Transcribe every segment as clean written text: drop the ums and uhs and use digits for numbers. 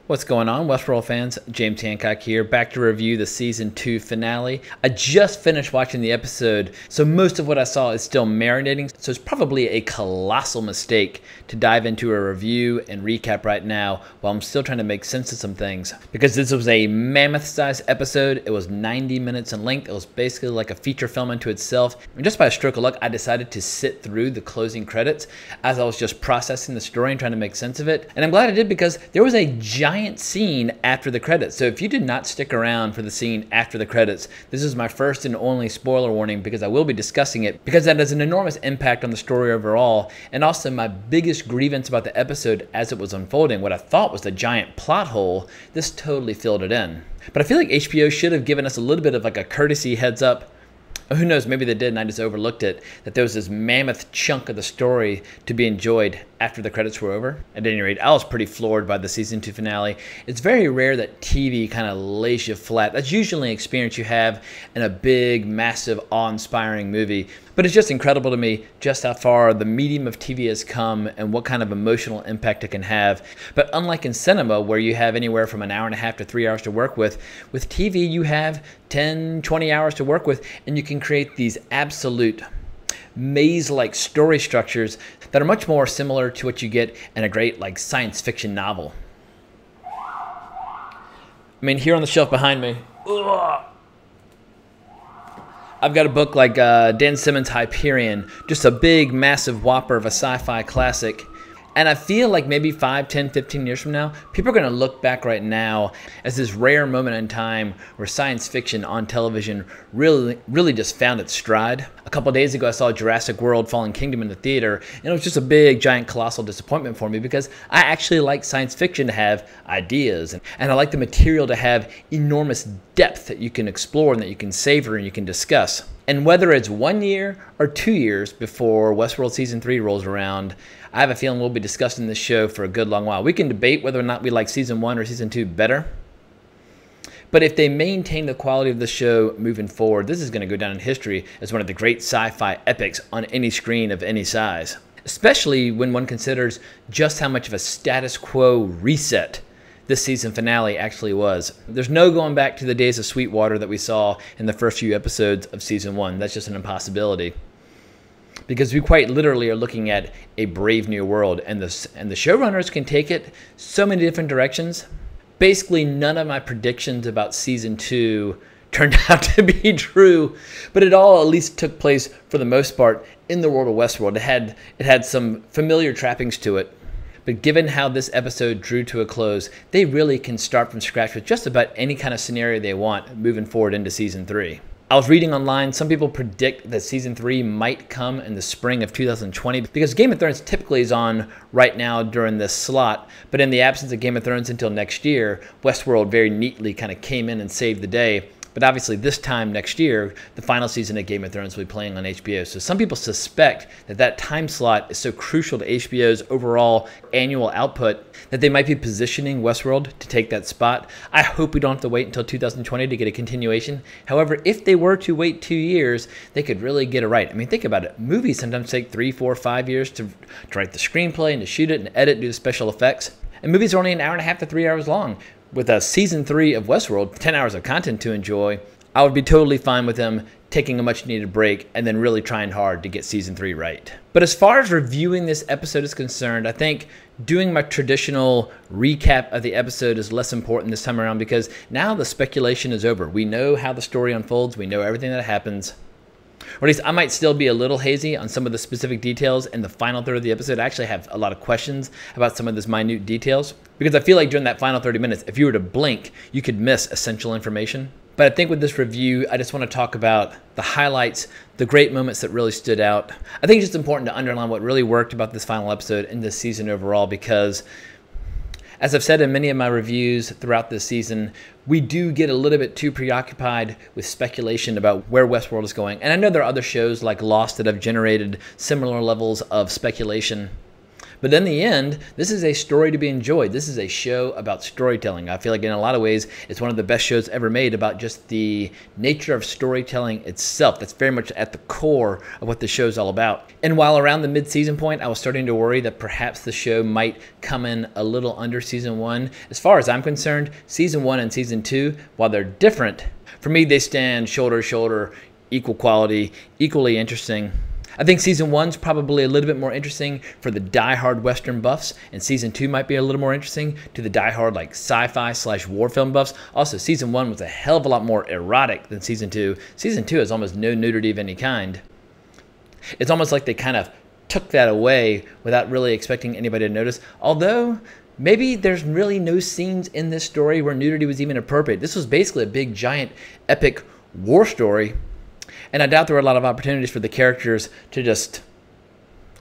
What's going on, Westworld fans? James Hancock here, back to review the Season 2 finale. I just finished watching the episode, so most of what I saw is still marinating, so it's probably a colossal mistake to dive into a review and recap right now while I'm still trying to make sense of some things. Because this was a mammoth-sized episode, it was 90 minutes in length, it was basically like a feature film unto itself, and just by a stroke of luck, I decided to sit through the closing credits as I was just processing the story and trying to make sense of it. And I'm glad I did because there was a giant scene after the credits. So if you did not stick around for the scene after the credits, this is my first and only spoiler warning because I will be discussing it because that has an enormous impact on the story overall, and also my biggest grievance about the episode as it was unfolding. What I thought was the giant plot hole, this totally filled it in. But I feel like HBO should have given us a little bit of like a courtesy heads up. Who knows, maybe they did and I just overlooked it, that there was this mammoth chunk of the story to be enjoyed after the credits were over. At any rate, I was pretty floored by the Season 2 finale. It's very rare that TV kind of lays you flat. That's usually an experience you have in a big, massive, awe-inspiring movie. But it's just incredible to me just how far the medium of TV has come and what kind of emotional impact it can have. But unlike in cinema, where you have anywhere from an hour and a half to 3 hours to work with TV you have 10, 20 hours to work with, and you can create these absolute maze-like story structures that are much more similar to what you get in a great like science fiction novel. I mean, here on the shelf behind me, I've got a book like Dan Simmons' Hyperion, just a big, massive whopper of a sci-fi classic. And I feel like maybe 5, 10, 15 years from now, people are going to look back right now as this rare moment in time where science fiction on television really just found its stride. A couple days ago, I saw Jurassic World Fallen Kingdom in the theater, and it was just a big, giant, colossal disappointment for me because I actually like science fiction to have ideas, and I like the material to have enormous depth that you can explore and that you can savor and you can discuss. And whether it's 1 year or 2 years before Westworld Season 3 rolls around, I have a feeling we'll be discussing this show for a good long while. We can debate whether or not we like Season 1 or Season 2 better. But if they maintain the quality of the show moving forward, this is going to go down in history as one of the great sci-fi epics on any screen of any size. Especially when one considers just how much of a status quo reset this season finale actually was. There's no going back to the days of Sweetwater that we saw in the first few episodes of Season 1. That's just an impossibility. Because we quite literally are looking at a brave new world, and the showrunners can take it so many different directions. Basically, none of my predictions about Season 2 turned out to be true, but it all at least took place, for the most part, in the world of Westworld. It had some familiar trappings to it. But given how this episode drew to a close, they really can start from scratch with just about any kind of scenario they want moving forward into Season 3. I was reading online, some people predict that Season 3 might come in the spring of 2020 because Game of Thrones typically is on right now during this slot, but in the absence of Game of Thrones until next year, Westworld very neatly kind of came in and saved the day. But obviously this time next year, the final season of Game of Thrones will be playing on HBO. So some people suspect that that time slot is so crucial to HBO's overall annual output that they might be positioning Westworld to take that spot. I hope we don't have to wait until 2020 to get a continuation. However, if they were to wait 2 years, they could really get it right. I mean, think about it. Movies sometimes take 3, 4, 5 years to write the screenplay and to shoot it and edit, do the special effects. And movies are only an hour and a half to 3 hours long. With a Season 3 of Westworld, 10 hours of content to enjoy, I would be totally fine with them taking a much needed break and then really trying hard to get Season 3 right. But as far as reviewing this episode is concerned, I think doing my traditional recap of the episode is less important this time around because now the speculation is over. We know how the story unfolds, we know everything that happens. Or at least I might still be a little hazy on some of the specific details in the final third of the episode. I actually have a lot of questions about some of these minute details because I feel like during that final 30 minutes, if you were to blink, you could miss essential information. But I think with this review, I just want to talk about the highlights, the great moments that really stood out. I think it's just important to underline what really worked about this final episode and this season overall because, as I've said in many of my reviews throughout this season, we do get a little bit too preoccupied with speculation about where Westworld is going. And I know there are other shows like Lost that have generated similar levels of speculation. But in the end, this is a story to be enjoyed. This is a show about storytelling. I feel like in a lot of ways, it's one of the best shows ever made about just the nature of storytelling itself. That's very much at the core of what the show's all about. And while around the mid-season point, I was starting to worry that perhaps the show might come in a little under season 1. As far as I'm concerned, season 1 and season 2, while they're different, for me, they stand shoulder to shoulder, equal quality, equally interesting. I think season 1's probably a little bit more interesting for the die-hard Western buffs, and season 2 might be a little more interesting to the die-hard like sci-fi/war film buffs. Also, season 1 was a hell of a lot more erotic than season 2. Season 2 has almost no nudity of any kind. It's almost like they kind of took that away without really expecting anybody to notice. Although, maybe there's really no scenes in this story where nudity was even appropriate. This was basically a big, giant, epic war story. And I doubt there were a lot of opportunities for the characters to just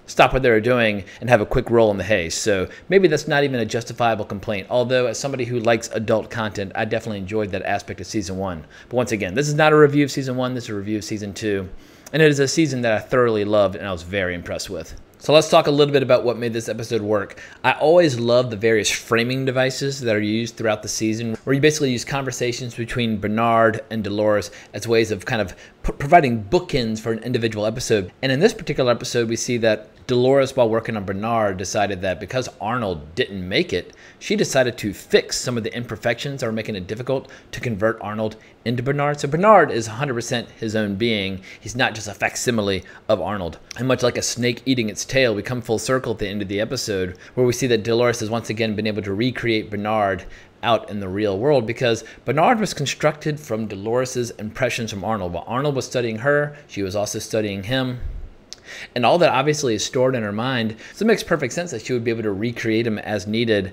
stop what they were doing and have a quick roll in the hay. So maybe that's not even a justifiable complaint. Although, as somebody who likes adult content, I definitely enjoyed that aspect of season 1. But once again, this is not a review of season 1. This is a review of season 2. And it is a season that I thoroughly loved and I was very impressed with. So let's talk a little bit about what made this episode work. I always love the various framing devices that are used throughout the season, where you basically use conversations between Bernard and Dolores as ways of kind of providing bookends for an individual episode. And in this particular episode, we see that Dolores, while working on Bernard, decided that because Arnold didn't make it, she decided to fix some of the imperfections that were making it difficult to convert Arnold into Bernard. So Bernard is 100% his own being. He's not just a facsimile of Arnold. And much like a snake eating its tail, we come full circle at the end of the episode, where we see that Dolores has once again been able to recreate Bernard out in the real world, because Bernard was constructed from Dolores' impressions from Arnold. While Arnold was studying her, she was also studying him. And all that obviously is stored in her mind, so it makes perfect sense that she would be able to recreate him as needed.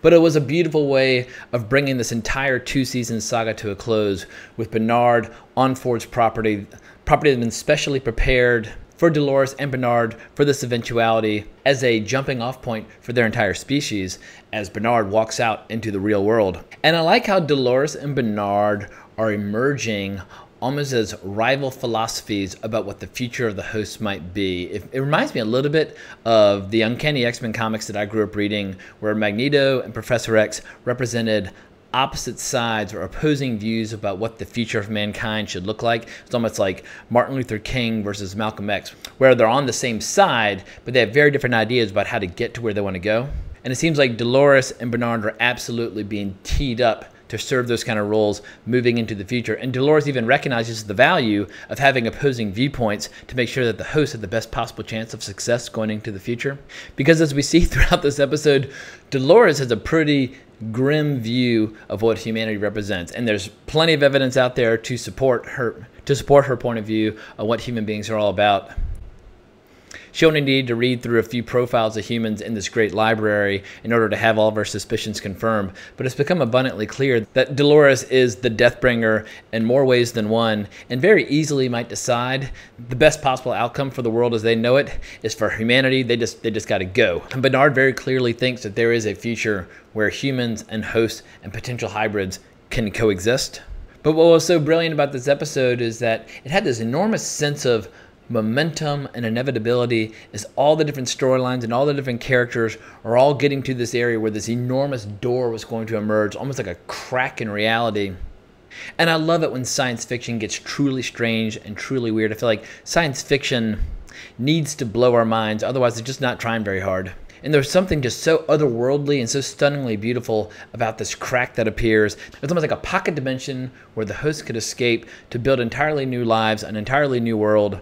But it was a beautiful way of bringing this entire 2-season saga to a close, with Bernard on Ford's property that had been specially prepared for Dolores and Bernard for this eventuality as a jumping off point for their entire species as Bernard walks out into the real world. And I like how Dolores and Bernard are emerging almost as rival philosophies about what the future of the host might be. It reminds me a little bit of the Uncanny X-Men comics that I grew up reading, where Magneto and Professor X represented opposite sides or opposing views about what the future of mankind should look like. It's almost like Martin Luther King versus Malcolm X, where they're on the same side, but they have very different ideas about how to get to where they want to go. And it seems like Dolores and Bernard are absolutely being teed up to serve those kind of roles moving into the future. And Dolores even recognizes the value of having opposing viewpoints to make sure that the host had the best possible chance of success going into the future. Because as we see throughout this episode, Dolores has a pretty grim view of what humanity represents. And there's plenty of evidence out there to support her point of view of what human beings are all about. She only needed to read through a few profiles of humans in this great library in order to have all of her suspicions confirmed, but it's become abundantly clear that Dolores is the Deathbringer in more ways than one, and very easily might decide the best possible outcome for the world as they know it is for humanity. They just got to go. And Bernard very clearly thinks that there is a future where humans and hosts and potential hybrids can coexist. But what was so brilliant about this episode is that it had this enormous sense of momentum and inevitability as all the different storylines and all the different characters are all getting to this area where this enormous door was going to emerge, almost like a crack in reality. And I love it when science fiction gets truly strange and truly weird. I feel like science fiction needs to blow our minds, otherwise it's just not trying very hard. And there's something just so otherworldly and so stunningly beautiful about this crack that appears. It's almost like a pocket dimension where the host could escape to build entirely new lives, an entirely new world.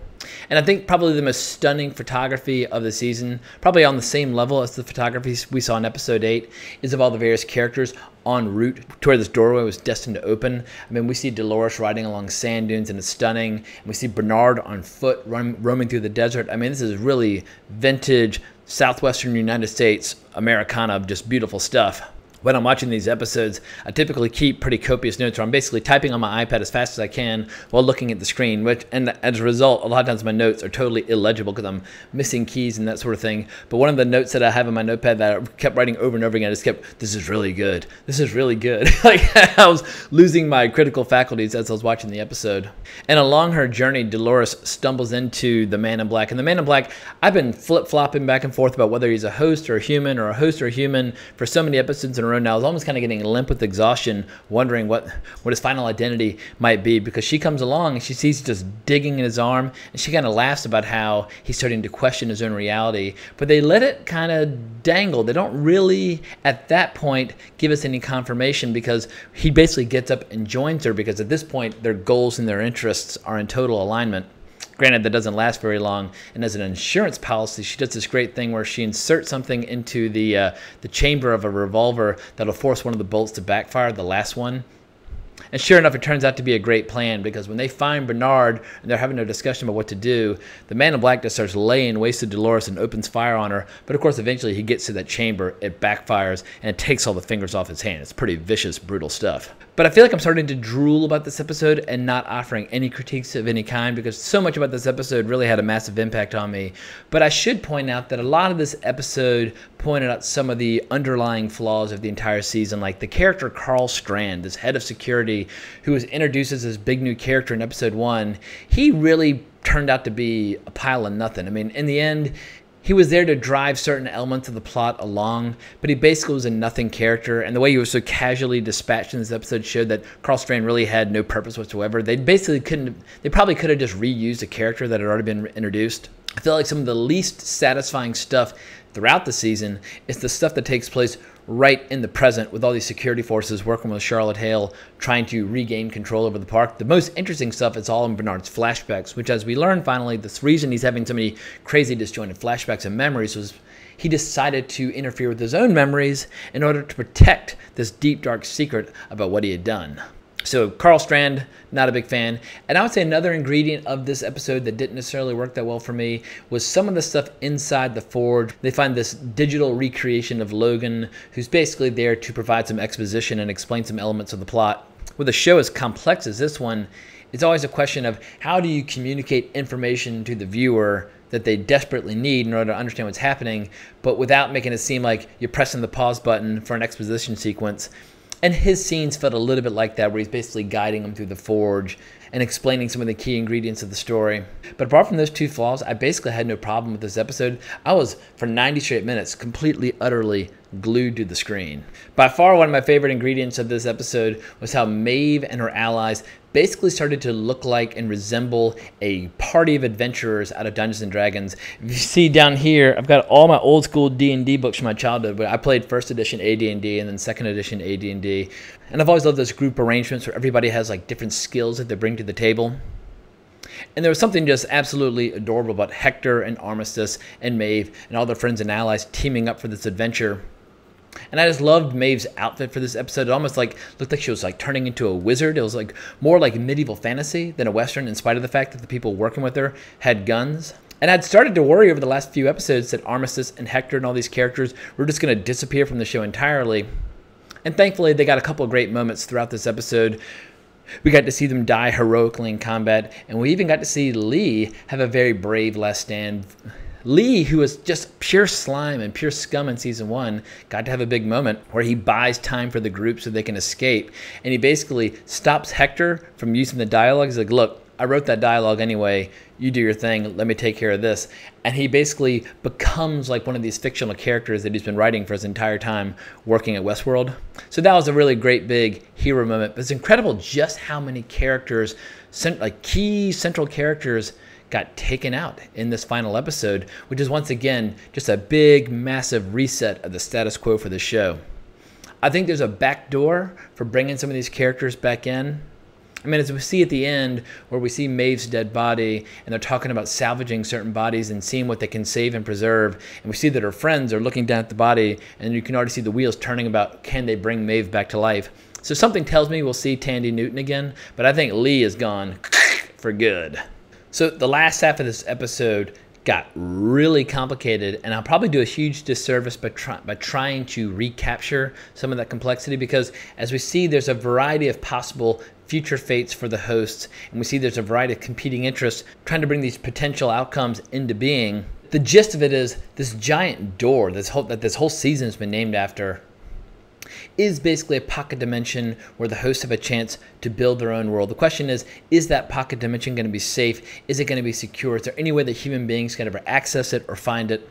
And I think probably the most stunning photography of the season, probably on the same level as the photography we saw in episode 8, is of all the various characters en route to where this doorway was destined to open. I mean, we see Dolores riding along sand dunes and it's stunning. And we see Bernard on foot roaming through the desert. I mean, this is really vintage southwestern United States Americana, just beautiful stuff. When I'm watching these episodes, I typically keep pretty copious notes where I'm basically typing on my iPad as fast as I can while looking at the screen, and as a result, a lot of times my notes are totally illegible because I'm missing keys and that sort of thing. But one of the notes that I have in my notepad that I kept writing over and over again, I just kept, this is really good. This is really good. Like I was losing my critical faculties as I was watching the episode. And along her journey, Dolores stumbles into the Man in Black. And the Man in Black, I've been flip-flopping back and forth about whether he's a host or a human or a host or a human for so many episodes in a row now. I was almost kind of getting limp with exhaustion, wondering what his final identity might be, because she comes along and she sees he's just digging in his arm, and she kind of laughs about how he's starting to question his own reality. But they let it kind of dangle. They don't really, at that point, give us any confirmation, because he basically gets up and joins her, because at this point, their goals and their interests are in total alignment. Granted, that doesn't last very long, and as an insurance policy, she does this great thing where she inserts something into the chamber of a revolver that'll force one of the bolts to backfire, the last one. And sure enough, it turns out to be a great plan, because when they find Bernard and they're having a discussion about what to do, the Man in Black just starts laying waste to Dolores and opens fire on her. But of course, eventually he gets to that chamber, it backfires, and it takes all the fingers off his hand. It's pretty vicious, brutal stuff. But I feel like I'm starting to drool about this episode and not offering any critiques of any kind, because so much about this episode really had a massive impact on me. But I should point out that a lot of this episode pointed out some of the underlying flaws of the entire season, like the character Carl Strand, this head of security, who was introduced as this big new character in episode 1. He really turned out to be a pile of nothing. I mean, in the end, he was there to drive certain elements of the plot along, but he basically was a nothing character, and the way he was so casually dispatched in this episode showed that Carl Strand really had no purpose whatsoever. They probably could have just reused a character that had already been introduced. I feel like some of the least satisfying stuff throughout the season is the stuff that takes place right in the present, with all these security forces working with Charlotte Hale trying to regain control over the park. The most interesting stuff is all in Bernard's flashbacks, which, as we learn finally, the reason he's having so many crazy disjointed flashbacks and memories was he decided to interfere with his own memories in order to protect this deep, dark secret about what he had done. So Carl Strand, not a big fan. And I would say another ingredient of this episode that didn't necessarily work that well for me was some of the stuff inside the Forge. They find this digital recreation of Logan, who's basically there to provide some exposition and explain some elements of the plot. With a show as complex as this one, it's always a question of how do you communicate information to the viewer that they desperately need in order to understand what's happening, but without making it seem like you're pressing the pause button for an exposition sequence. And his scenes felt a little bit like that, where he's basically guiding them through the Forge and explaining some of the key ingredients of the story. But apart from those two flaws, I basically had no problem with this episode. I was, for 90 straight minutes, completely, utterly glued to the screen. By far, one of my favorite ingredients of this episode was how Maeve and her allies basically started to look like and resemble a party of adventurers out of Dungeons & Dragons. If you see down here, I've got all my old school D&D books from my childhood, but I played first edition AD&D and then second edition AD&D. And I've always loved those group arrangements where everybody has like different skills that they bring to the table. And there was something just absolutely adorable about Hector and Armistice and Maeve and all their friends and allies teaming up for this adventure. And I just loved Maeve's outfit for this episode. It almost like looked like she was like turning into a wizard. It was like more like medieval fantasy than a Western, in spite of the fact that the people working with her had guns. And I'd started to worry over the last few episodes that Armistice and Hector and all these characters were just going to disappear from the show entirely. And thankfully, they got a couple of great moments throughout this episode. We got to see them die heroically in combat, and we even got to see Lee have a very brave last stand. Lee, who was just pure slime and pure scum in season 1, got to have a big moment where he buys time for the group so they can escape. And he basically stops Hector from using the dialogue. He's like, look, I wrote that dialogue anyway. You do your thing. Let me take care of this. And he basically becomes like one of these fictional characters that he's been writing for his entire time working at Westworld. So that was a really great big hero moment. But it's incredible just how many characters, like key central characters, got taken out in this final episode, which is once again just a big, massive reset of the status quo for the show. I think there's a backdoor for bringing some of these characters back in. I mean, as we see at the end, where we see Maeve's dead body, and they're talking about salvaging certain bodies and seeing what they can save and preserve, and we see that her friends are looking down at the body, and you can already see the wheels turning about, can they bring Maeve back to life? So something tells me we'll see Tandy Newton again, but I think Lee is gone for good. So the last half of this episode got really complicated, and I'll probably do a huge disservice by trying to recapture some of that complexity, because as we see, there's a variety of possible future fates for the hosts, and we see there's a variety of competing interests trying to bring these potential outcomes into being. The gist of it is this giant door that this whole season has been named after is basically a pocket dimension where the hosts have a chance to build their own world. The question is that pocket dimension going to be safe? Is it going to be secure? Is there any way that human beings can ever access it or find it?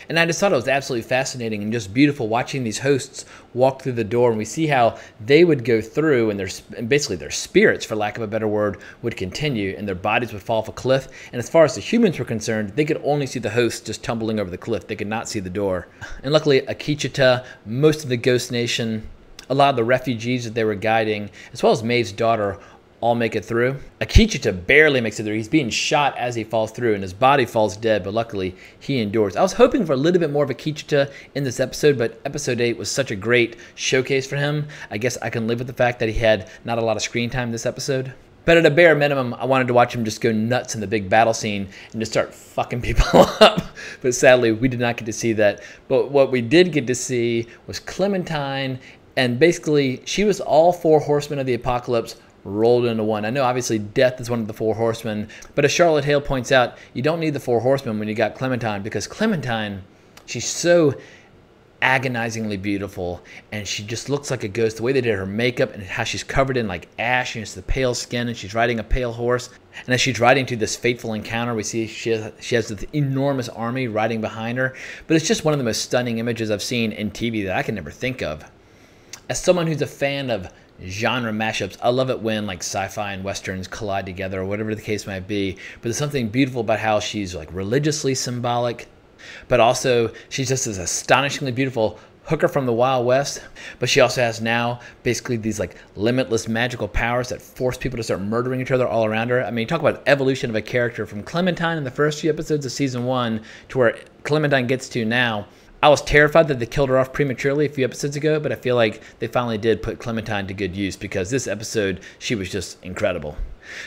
And I just thought it was absolutely fascinating and just beautiful watching these hosts walk through the door, and we see how they would go through, and basically their spirits, for lack of a better word, would continue, and their bodies would fall off a cliff. And as far as the humans were concerned, they could only see the hosts just tumbling over the cliff. They could not see the door. And luckily, Akichita, most of the Ghost Nation, a lot of the refugees that they were guiding, as well as Maeve's daughter, all make it through. Akichita barely makes it through. He's being shot as he falls through, and his body falls dead, but luckily he endures. I was hoping for a little bit more of Akichita in this episode, but episode 8 was such a great showcase for him. I guess I can live with the fact that he had not a lot of screen time this episode. But at a bare minimum, I wanted to watch him just go nuts in the big battle scene and just start fucking people up. But sadly, we did not get to see that. But what we did get to see was Clementine, and basically she was all 4 horsemen of the apocalypse rolled into one. I know obviously death is one of the 4 horsemen, but as Charlotte Hale points out, you don't need the 4 horsemen when you got Clementine, because Clementine, she's so agonizingly beautiful, and she just looks like a ghost. The way they did her makeup and how she's covered in like ash, and it's the pale skin, and she's riding a pale horse. And as she's riding to this fateful encounter, we see she has this enormous army riding behind her. But it's just one of the most stunning images I've seen in TV that I can never think of. As someone who's a fan of genre mashups, I love it when like sci-fi and westerns collide together, or whatever the case might be. But there's something beautiful about how she's like religiously symbolic, but also she's just this astonishingly beautiful hooker from the Wild West. But she also has now basically these like limitless magical powers that force people to start murdering each other all around her. I mean, talk about evolution of a character from Clementine in the first few episodes of season 1 to where Clementine gets to now. I was terrified that they killed her off prematurely a few episodes ago, but I feel like they finally did put Clementine to good use, because this episode, she was just incredible.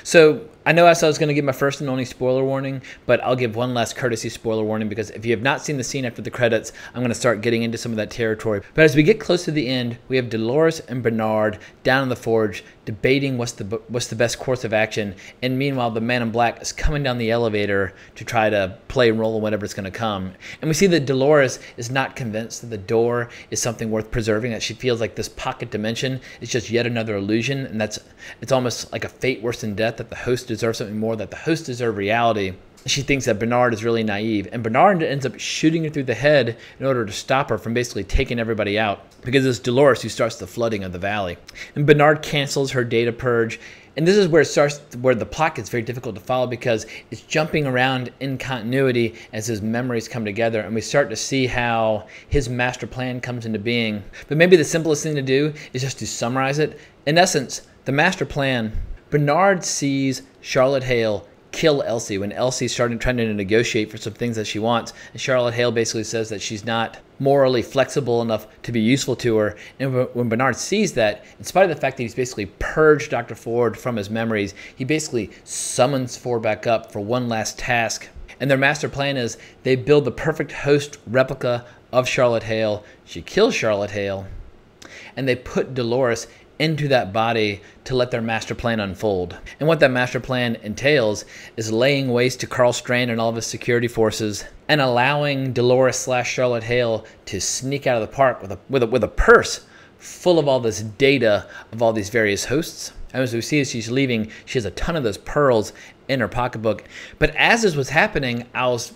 So I know I said I was going to give my first and only spoiler warning, but I'll give one last courtesy spoiler warning, because if you have not seen the scene after the credits, I'm going to start getting into some of that territory. But as we get close to the end, we have Dolores and Bernard down in the forge debating what's the best course of action, and meanwhile the man in black is coming down the elevator to try to play a role in whatever's going to come. And we see that Dolores is not convinced that the door is something worth preserving, that she feels like this pocket dimension is just yet another illusion, and it's almost like a fate worse than death, that the host deserves something more, that the host deserves reality. She thinks that Bernard is really naive, and Bernard ends up shooting her through the head in order to stop her from basically taking everybody out, because it's Dolores who starts the flooding of the valley. And Bernard cancels her data purge, and this is where the plot gets very difficult to follow, because it's jumping around in continuity as his memories come together, and we start to see how his master plan comes into being. But maybe the simplest thing to do is just to summarize it. In essence, the master plan: Bernard sees Charlotte Hale kill Elsie when Elsie started trying to negotiate for some things that she wants, and Charlotte Hale basically says that she's not morally flexible enough to be useful to her. And when Bernard sees that, in spite of the fact that he's basically purged Dr. Ford from his memories, he basically summons Ford back up for one last task. And their master plan is they build the perfect host replica of Charlotte Hale. She kills Charlotte Hale, and they put Dolores into that body to let their master plan unfold. And what that master plan entails is laying waste to Carl Strand and all of his security forces, and allowing Dolores / Charlotte Hale to sneak out of the park with a purse full of all this data of all these various hosts. And as we see as she's leaving, she has a ton of those pearls in her pocketbook. But as this was happening, I was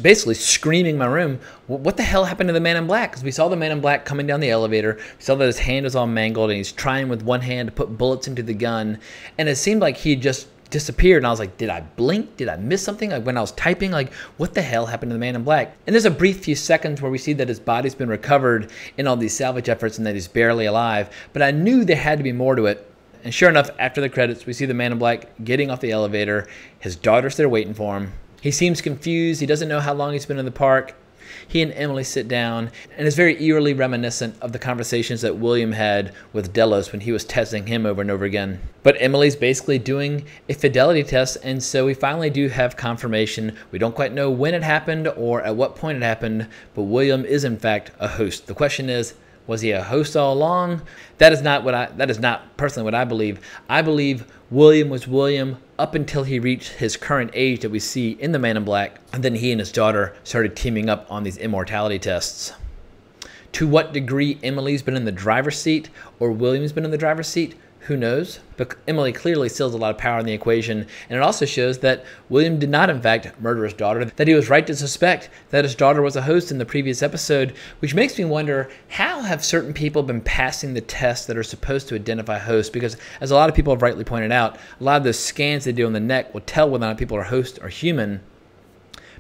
basically screaming in my room, what the hell happened to the man in black? Because we saw the man in black coming down the elevator. We saw that his hand was all mangled, and he's trying with one hand to put bullets into the gun. And it seemed like he just disappeared. And I was like, did I blink? Did I miss something? Like when I was typing, like what the hell happened to the man in black? And there's a brief few seconds where we see that his body's been recovered in all these salvage efforts and that he's barely alive. But I knew there had to be more to it. And sure enough, after the credits, we see the man in black getting off the elevator. His daughter's there waiting for him. He seems confused. He doesn't know how long he's been in the park. he and Emily sit down, and it's very eerily reminiscent of the conversations that William had with Delos when he was testing him over and over again. But Emily's basically doing a fidelity test, and so we finally do have confirmation. We don't quite know when it happened or at what point it happened, but William is in fact a host. The question is, was he a host all along? That is not personally what I believe. I believe William was William up until he reached his current age that we see in The Man in Black, and then he and his daughter started teaming up on these immortality tests. To what degree Emily's been in the driver's seat or William's been in the driver's seat, who knows? But Emily clearly still has a lot of power in the equation, and it also shows that William did not in fact murder his daughter, that he was right to suspect that his daughter was a host in the previous episode, which makes me wonder, how have certain people been passing the tests that are supposed to identify hosts? Because as a lot of people have rightly pointed out, a lot of those scans they do on the neck will tell whether or not people are host or human.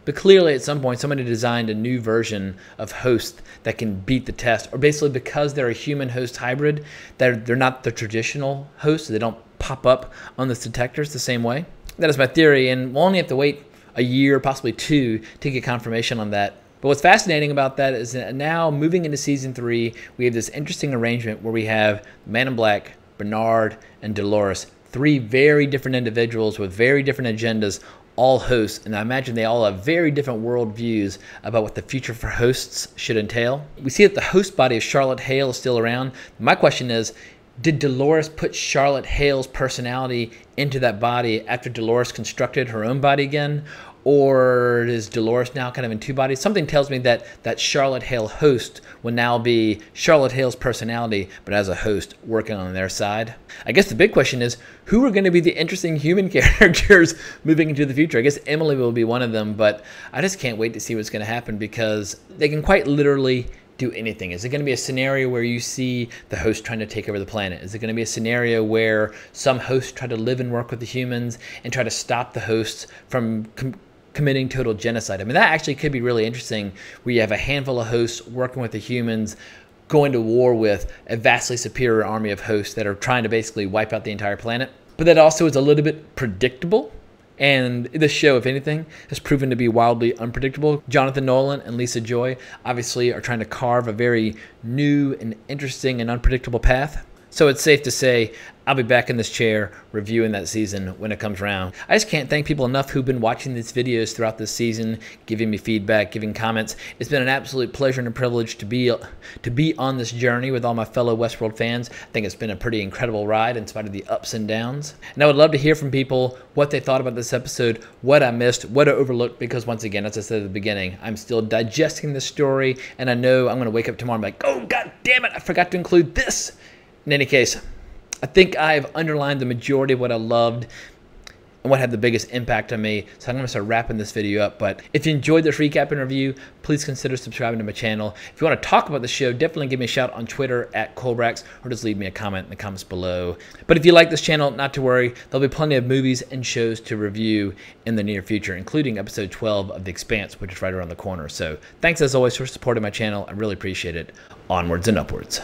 But clearly at some point somebody designed a new version of host that can beat the test, or basically because they're a human-host hybrid, they're not the traditional hosts, they don't pop up on the detectors the same way. That is my theory, and we'll only have to wait a year, possibly 2, to get confirmation on that. But what's fascinating about that is that now, moving into Season 3, we have this interesting arrangement where we have Man in Black, Bernard, and Dolores, 3 very different individuals with very different agendas, all hosts, and I imagine they all have very different worldviews about what the future for hosts should entail. We see that the host body of Charlotte Hale is still around. My question is, did Dolores put Charlotte Hale's personality into that body after Dolores constructed her own body again? Or is Dolores now kind of in 2 bodies? Something tells me that that Charlotte Hale host will now be Charlotte Hale's personality, but as a host working on their side. I guess the big question is, who are going to be the interesting human characters moving into the future? I guess Emily will be one of them, but I just can't wait to see what's going to happen, because they can quite literally do anything. Is it going to be a scenario where you see the host trying to take over the planet? Is it going to be a scenario where some hosts try to live and work with the humans and try to stop the hosts from committing total genocide? I mean, that actually could be really interesting, where you have a handful of hosts working with the humans, going to war with a vastly superior army of hosts that are trying to basically wipe out the entire planet. But that also is a little bit predictable. And this show, if anything, has proven to be wildly unpredictable. Jonathan Nolan and Lisa Joy obviously are trying to carve a very new and interesting and unpredictable path. So it's safe to say I'll be back in this chair reviewing that season when it comes around. I just can't thank people enough who've been watching these videos throughout this season, giving me feedback, giving comments. It's been an absolute pleasure and a privilege to be on this journey with all my fellow Westworld fans. I think it's been a pretty incredible ride in spite of the ups and downs. And I would love to hear from people what they thought about this episode, what I missed, what I overlooked, because once again, as I said at the beginning, I'm still digesting this story, and I know I'm going to wake up tomorrow and be like, oh, god damn it, I forgot to include this. In any case, I think I've underlined the majority of what I loved and what had the biggest impact on me. So I'm going to start wrapping this video up. But if you enjoyed this recap and review, please consider subscribing to my channel. If you want to talk about the show, definitely give me a shout on Twitter @Colbrax, or just leave me a comment in the comments below. But if you like this channel, not to worry, there'll be plenty of movies and shows to review in the near future, including episode 12 of The Expanse, which is right around the corner. So thanks as always for supporting my channel. I really appreciate it. Onwards and upwards.